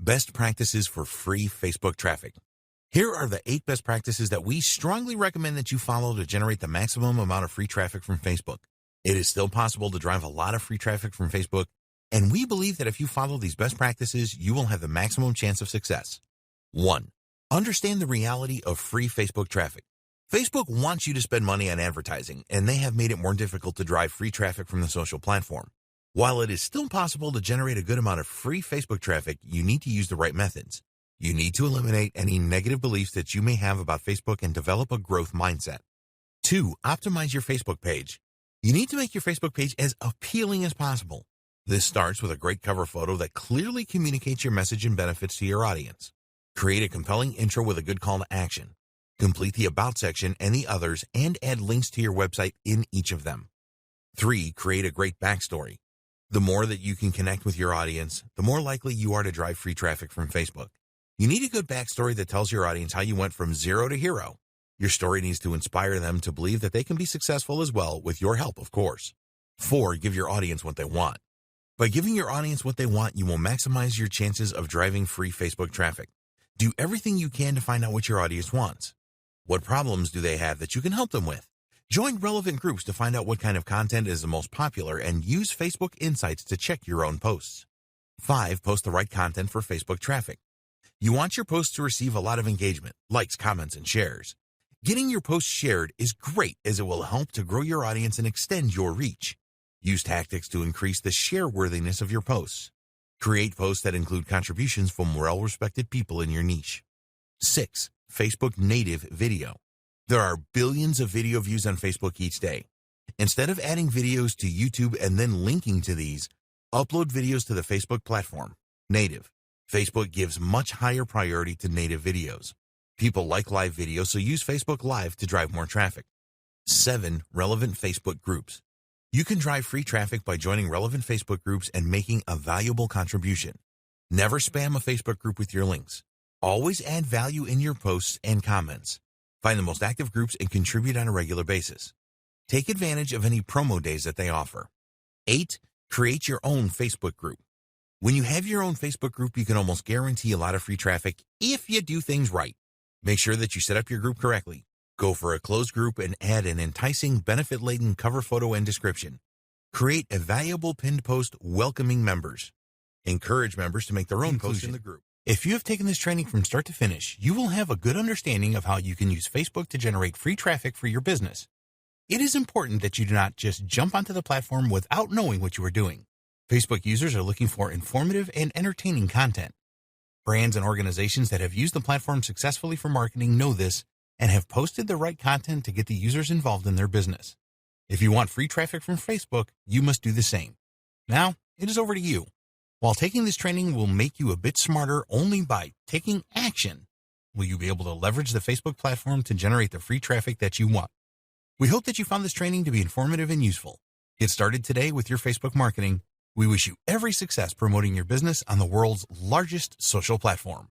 Best practices for free Facebook traffic. Here are the 8 best practices that we strongly recommend that you follow to generate the maximum amount of free traffic from Facebook. It is still possible to drive a lot of free traffic from Facebook, and we believe that if you follow these best practices, you will have the maximum chance of success. 1. Understand the reality of free Facebook traffic. Facebook wants you to spend money on advertising, and they have made it more difficult to drive free traffic from the social platform. While it is still possible to generate a good amount of free Facebook traffic, you need to use the right methods. You need to eliminate any negative beliefs that you may have about Facebook and develop a growth mindset. 2. Optimize your Facebook page. You need to make your Facebook page as appealing as possible. This starts with a great cover photo that clearly communicates your message and benefits to your audience. Create a compelling intro with a good call to action. Complete the About section and the others and add links to your website in each of them. 3. Create a great backstory. The more that you can connect with your audience, the more likely you are to drive free traffic from Facebook. You need a good backstory that tells your audience how you went from zero to hero. Your story needs to inspire them to believe that they can be successful as well, with your help, of course. 4. Give your audience what they want. By giving your audience what they want, you will maximize your chances of driving free Facebook traffic. Do everything you can to find out what your audience wants. What problems do they have that you can help them with? Join relevant groups to find out what kind of content is the most popular and use Facebook Insights to check your own posts. 5. Post the right content for Facebook traffic. You want your posts to receive a lot of engagement, likes, comments, and shares. Getting your posts shared is great as it will help to grow your audience and extend your reach. Use tactics to increase the share worthiness of your posts. Create posts that include contributions from well-respected people in your niche. 6. Facebook native video. There are billions of video views on Facebook each day. Instead of adding videos to YouTube and then linking to these, upload videos to the Facebook platform. Native. Facebook gives much higher priority to native videos. People like live videos, so use Facebook Live to drive more traffic. 7. Relevant Facebook groups. You can drive free traffic by joining relevant Facebook groups and making a valuable contribution. Never spam a Facebook group with your links. Always add value in your posts and comments. Find the most active groups and contribute on a regular basis. Take advantage of any promo days that they offer. 8. Create your own Facebook group. When you have your own Facebook group, you can almost guarantee a lot of free traffic if you do things right. Make sure that you set up your group correctly. Go for a closed group and add an enticing, benefit-laden cover photo and description. Create a valuable pinned post welcoming members. Encourage members to make their own posts in the group. If you have taken this training from start to finish, you will have a good understanding of how you can use Facebook to generate free traffic for your business. It is important that you do not just jump onto the platform without knowing what you are doing. Facebook users are looking for informative and entertaining content. Brands and organizations that have used the platform successfully for marketing know this and have posted the right content to get the users involved in their business. If you want free traffic from Facebook, you must do the same. Now, it is over to you. While taking this training will make you a bit smarter only by taking action, will you be able to leverage the Facebook platform to generate the free traffic that you want? We hope that you found this training to be informative and useful. Get started today with your Facebook marketing. We wish you every success promoting your business on the world's largest social platform.